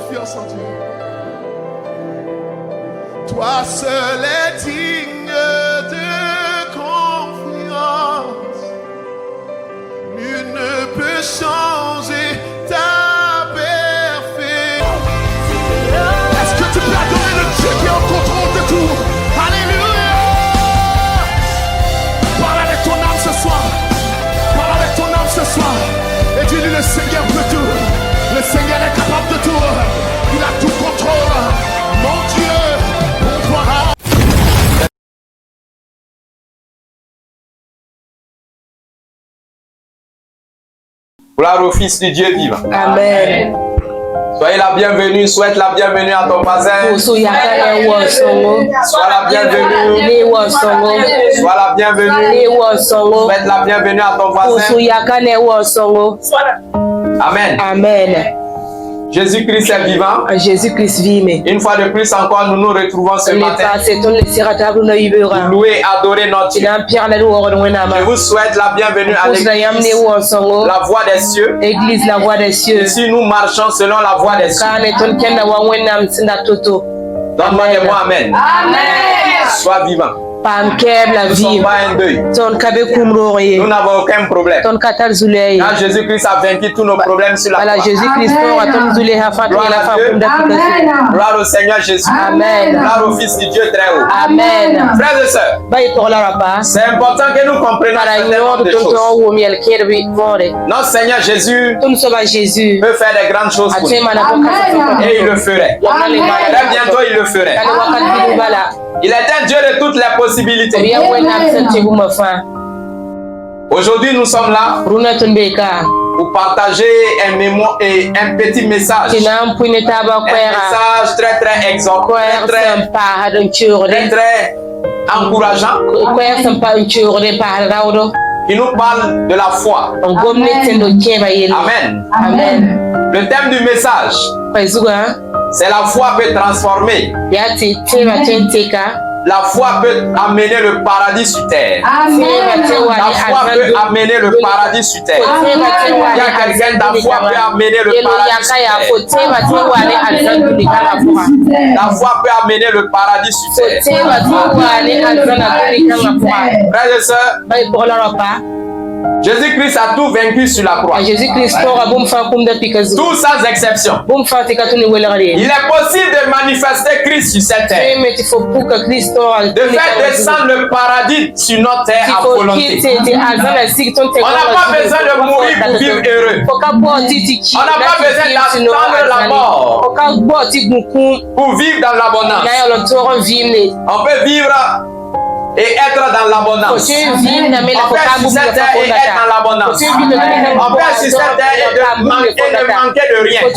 confiance en Dieu. Toi seul est digne de confiance. Nul ne peut changer ta perfection. Est-ce que tu peux adorer le Dieu qui est en contrôle de tout? Alléluia! Parle avec ton âme ce soir. Parle avec ton âme ce soir. Et dis-lui, le Seigneur peut tout. Le Seigneur est capable de tout. Il a tout contrôle. Mon Dieu, on voira. Gloire au Fils du Dieu vivant. Amen. Soyez la bienvenue, souhaite la bienvenue à ton voisin. Sois la bienvenue. Sois la bienvenue. Souhaite la bienvenue à ton voisin. Amen. Amen. Jésus-Christ est vivant. Jésus-Christ vit. Une fois de plus encore, nous nous retrouvons ce matin pour louer et adorer notre Dieu. Je vous souhaite la bienvenue à l'église, la voix des cieux. Église, la voix des cieux. Ici, nous marchons selon la voix des cieux. Donne-moi des mots, amen. Amen. Sois vivant. Nous ne sommes pas un deuil. Nous n'avons aucun problème. Car Jésus-Christ a vaincu tous nos problèmes sur la croix. Gloire au Seigneur Jésus. Amen. Gloire au Fils du Dieu très haut. Amen. Frères et sœurs, c'est important que nous comprenions certaines choses. Notre Seigneur Jésus peut faire des grandes choses pour nous. Et il le ferait. Très bientôt, il le ferait. Il est un Dieu de toutes les possibilités. Aujourd'hui, nous sommes là pour partager un petit message. Un message très exhortant, très encourageant, qui nous parle de la foi. Amen. Amen. Le thème du message, c'est la foi peut transformer. La foi peut amener le paradis sur terre. Amen. La foi peut amener le paradis sur terre. Il y a quelqu'un, ta foi peut amener le paradis sur terre. La foi peut amener le paradis sur terre. Frères et sœurs, Jésus-Christ a tout vaincu sur la croix. Tout sans exception. Il est possible de manifester Christ sur cette terre. De faire descendre le paradis sur notre terre à volonté. On n'a pas besoin de mourir pour vivre heureux. On n'a pas besoin d'attendre la mort pour vivre dans l'abondance. On peut vivre et être dans l'abondance. On peut être sur cette terre et être dans l'abondance. On peut être sur cette terre et ne manquer de rien. Et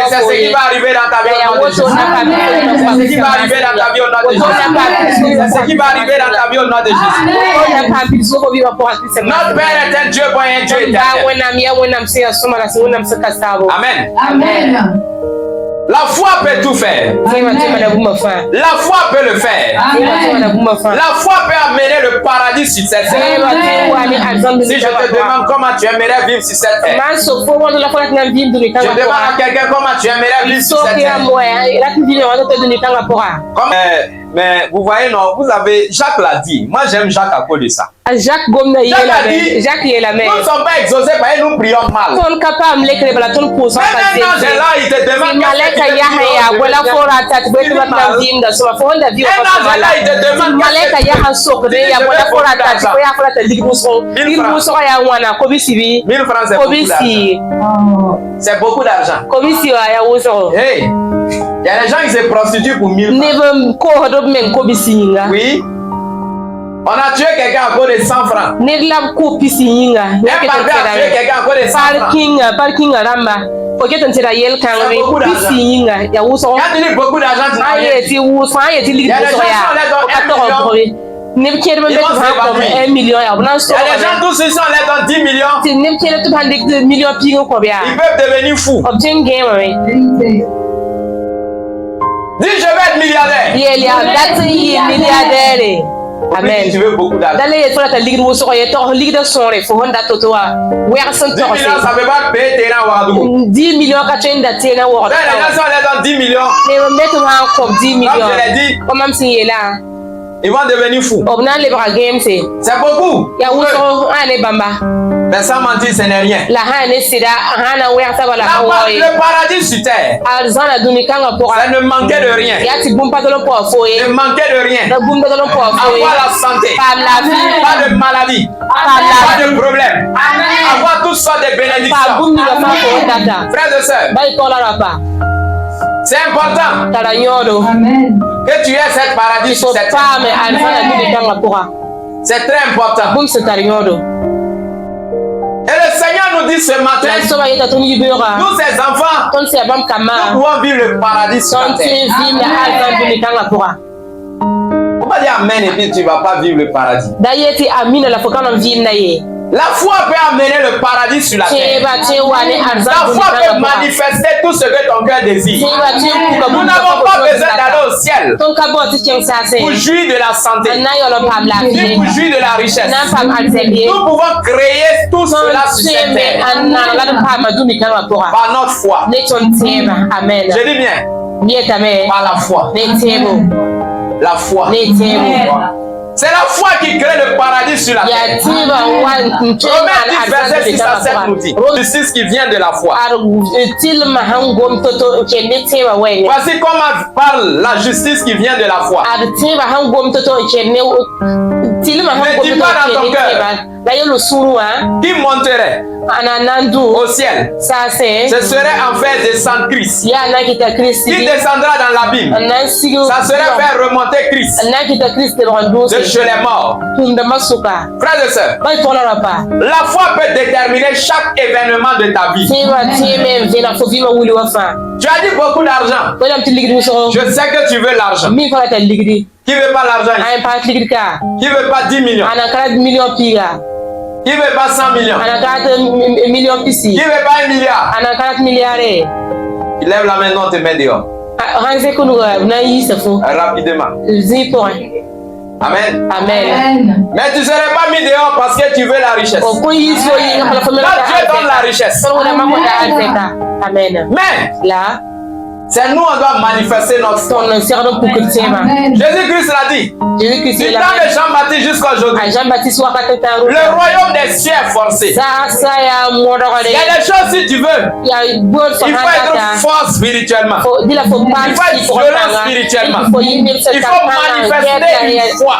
c'est ce qui va arriver dans ta vie au nom de Jésus. C'est ce qui va arriver dans ta vie au nom de Jésus. C'est ce qui va arriver dans ta vie au nom de Jésus. Notre Père est un Dieu bon et un Dieu éternel. Amen. Amen. La foi peut tout faire. La foi peut le faire. La foi peut amener le paradis sur cette terre. Si je te demande comment tu aimerais vivre sur cette terre, je demande à quelqu'un comment tu aimerais vivre sur cette terre. Mais vous voyez, non, vous avez, Jacques l'a dit. Moi, j'aime Jacques à cause de ça. Jacques a dit, nous ne sommes pas exaucés parce que nous prions mal. Même un ange est là, il te demande qu'est-ce que tu veux. Un ange est là, il te demande qu'est-ce que tu veux. 1000 francs, c'est beaucoup d'argent. C'est beaucoup d'argent. Hey, il y a des gens qui se prostituent pour 1000 francs. Oui. On a tué quelqu'un à cause de 100 francs. Un barbet a tué quelqu'un à cause de 100 francs. Quand tu dis beaucoup d'argent, tu n'as rien. Il y a des gens qui ont 1 million. Il y a des gens tous ici, on les donne 10 millions. Ils peuvent devenir fous. Dis, je vais être milliardaire. Amen. Tu veux beaucoup d'argent. 10 millions, ça ne peut pas payer tes raisons. 10 millions, quand tu as une date, tu as Les gens sont dans 10 millions. mais on met encore 10 millions. Comme je l'ai dit, Comment c'est là? ils vont devenir fous. C'est beaucoup. Mais sans mentir, ce n'est rien. Le paradis sur terre, ça ne manquait de rien. Ne manquait de rien. Avoir la santé, pas de maladie, pas de problème. Avoir toutes sortes de bénédictions. Frères et sœurs, c'est important Amen. que tu aies cette paradis sur cette terre. C'est très important. Et le Seigneur nous dit ce matin, nous ces enfants, nous pouvons vivre le paradis sur la terre. Pourquoi dire Amen et puis tu ne vas pas vivre le paradis? La foi peut amener le paradis sur la terre. La foi peut manifester tout ce que ton cœur désire. Nous n'avons pas besoin d'aller au ciel pour jouir de la santé, ni pour jouir de la richesse. Nous pouvons créer tout cela sur cette terre par notre foi. Je dis bien, par la foi. La foi. C'est la foi qui crée le paradis sur la terre. Romains 10, verset 6 à 7 nous dit. Justice qui vient de la foi. Voici comment parle la justice qui vient de la foi. Ne dis pas dans ton cœur qui monterait au ciel. Ce serait en fait descendre Christ. Qui descendra dans l'abîme. Ça serait faire remonter Christ de chez les morts. Frères et sœurs, la foi peut déterminer chaque événement de ta vie. Tu as dit beaucoup d'argent. Je sais que tu veux l'argent. Qui veut pas l'argent? Qui veut pas 10 millions? Qui veut pas 100 millions? Qui veut pas 1 milliard? Il lève la main, non, te met dehors. Rapidement. Amen. Amen. Mais tu ne serais pas mis dehors parce que tu veux la richesse. Quand Dieu donne la richesse. Amen. Mais là, c'est nous, on doit manifester notre foi. Jésus-Christ l'a dit. Du temps de Jean-Baptiste jusqu'à aujourd'hui. Le royaume des cieux est forcé. Il y a des choses, si tu veux, il faut être fort spirituellement. Il faut être violent spirituellement. Il faut manifester une foi,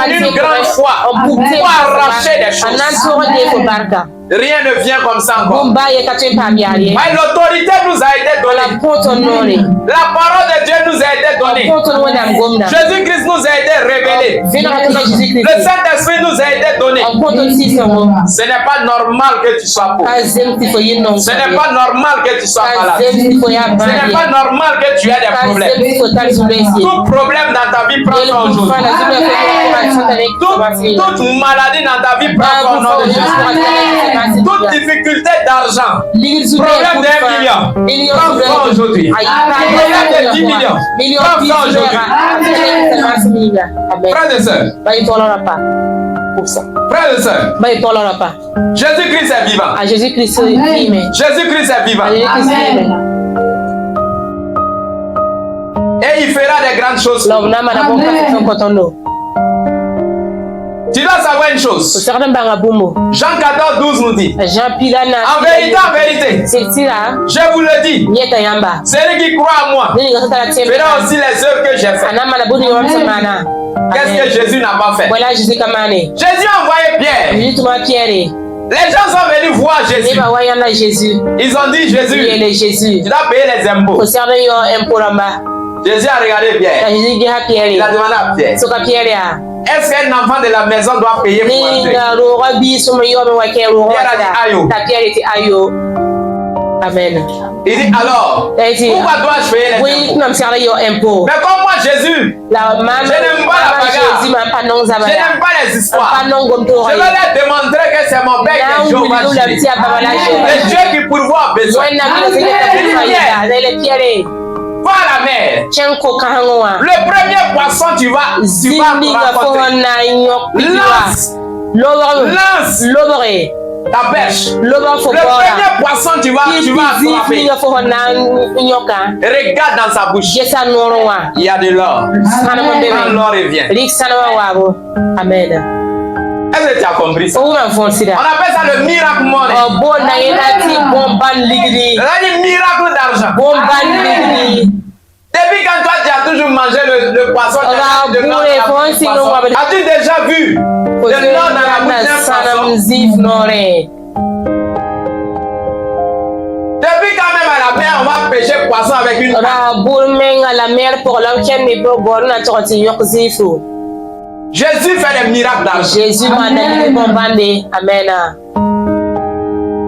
une grande foi pour arracher des choses. Rien ne vient comme ça encore. Mais l'autorité nous a été donnée. La parole de Dieu nous a été donnée. Jésus-Christ nous a été révélé. Le Saint-Esprit nous a été donné. Ce n'est pas normal que tu sois pauvre. Ce n'est pas normal que tu sois malade. Ce n'est pas normal que tu aies des problèmes. Tout problème dans ta vie prend fin aujourd'hui. Toute maladie dans ta vie prend fin au nom de Jésus. Toute difficulté d'argent, problème d'1 million, prends fin aujourd'hui. Problème de 10 millions, prends fin aujourd'hui. Frères et sœurs, frères et sœurs, Jésus-Christ est vivant. Jésus-Christ est vivant. Et il fera des grandes choses. Tu dois savoir une chose. Jean 14, 12 nous dit. En vérité, je vous le dis. Celui qui croit en moi fera aussi les œuvres que j'ai faites. Qu'est-ce que Jésus n'a pas fait? Jésus a envoyé Pierre. Les gens sont venus voir Jésus. Ils ont dit Jésus, tu dois payer les impôts. Jésus a regardé Pierre. Il a demandé à Pierre. Est-ce qu'un enfant de la maison doit payer pour entrer? Amen. Il dit alors, pourquoi dois-je payer les impôts? Mais comme moi Jésus, je n'aime pas la bagarre, je n'aime pas les histoires. Je vais leur démontrer que c'est mon Père qui est Jéhovah, le Dieu qui pourvoit aux besoins. Va à la mer. Le premier poisson, tu vas rapporter. Lance ta pêche. Le premier poisson, tu vas attraper. Regarde dans sa bouche. Il y a de l'or. Quand l'or revient. Amen. Est-ce que tu as compris ça? On appelle ça le miracle money. C'est-à-dire miracle d'argent. Depuis quand toi tu as toujours mangé le poisson, as-tu déjà vu de l'or dans la bouche d'un poisson? Depuis quand même à la mer, on va pêcher poisson avec une Jésus fait des miracles d'argent. Amen.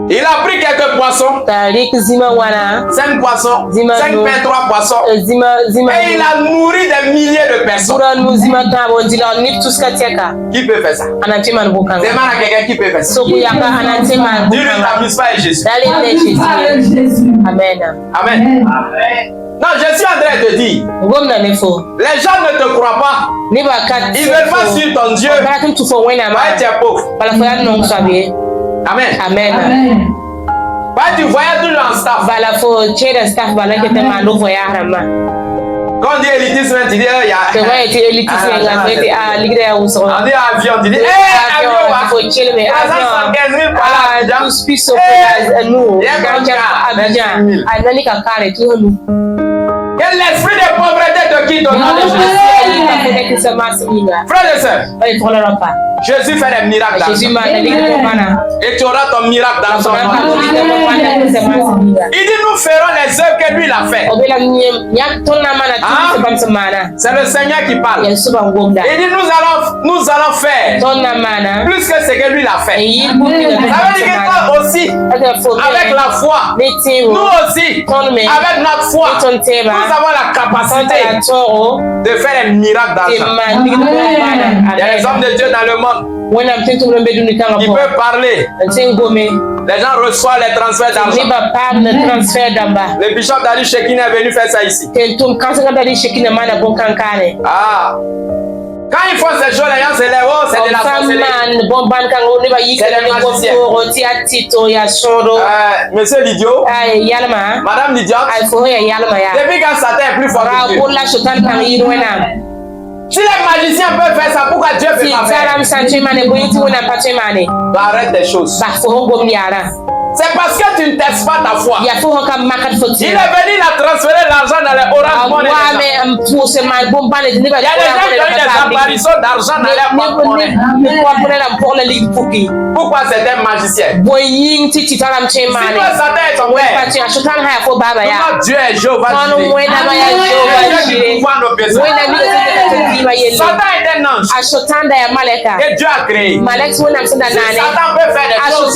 Il a pris quelques poissons, 5 poissons, 5 pains, 3 poissons, et il a nourri des milliers de personnes. Qui peut faire ça? Demande à quelqu'un qui peut faire ça. Dis-lui, t'amuses pas et Jésus. Amen. Amen. Non, je suis en train de te dire, les gens ne te croient pas. Ils ne veulent pas suivre ton Dieu. Ouais, tu es pauvre. Amen. Amen. Ouais, tu voyages toujours en staff. Quand on dit élitisme, tu dis, il y a. On dit avion, tu dis, avion, quel l'esprit de pauvreté te quitte au nom de Jésus. Frères et sœurs, Jésus fait des miracles d'argent. Et tu auras ton miracle dans son nom. Il dit, nous ferons les œuvres que lui l'a fait. C'est le Seigneur qui parle. Il dit, nous allons faire plus que ce que lui l'a fait. Ça veut dire que toi aussi, avec la foi, nous aussi, avec notre foi, nous avons la capacité de faire un miracle d'argent. Il y a des hommes de Dieu dans le monde qui peuvent parler. Les gens reçoivent les transferts d'argent. Le bishop d'Ali Shekin est venu faire ça ici. Ah. Quand ils font ces choses, les gens se lèvent, oh, c'est de la sorcellerie. Monsieur l'idiot, Madame l'idiote, depuis quand Satan est plus fort que Dieu. Si les magiciens peuvent faire ça, pourquoi Dieu peut pas faire? Arrête des choses. C'est parce que tu ne testes pas ta foi. Il est venu la transférer l'argent dans les orange money. Il y a des gens qui ont eu des apparitions d'argent dans les orange money. Pourquoi c'est un magicien? Si toi Satan est ton père, comment Dieu est Jéhovah Jireh. Satan est un ange que Dieu a créé. Si Satan peut faire des choses,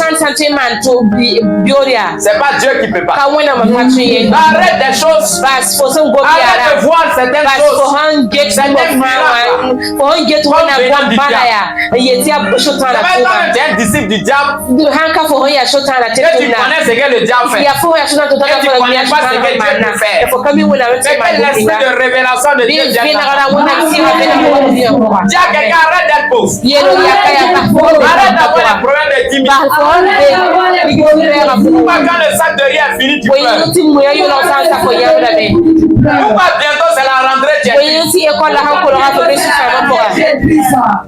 c'est pas Dieu qui peut pas. Arrête des choses. Arrête de voir certaines choses. Certaines miracles. Tu es un disciple du diable. Et tu connais ce que le diable fait. Et tu connais pas ce que Dieu peut faire. C'est que l'esprit de révélation de Dieu vient. Dis à quelqu'un, arrête d'être pauvre. Arrête d'avoir des problèmes de 10 000. Pourquoi quand le sac de rien est fini, tu pleures? Pourquoi bientôt c'est la rentrée, tu es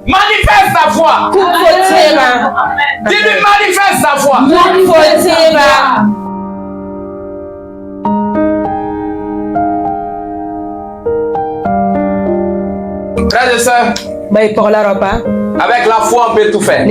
manifeste ta foi. Dis-lui, manifeste ta foi. Frères et sœurs, avec la foi on peut tout faire.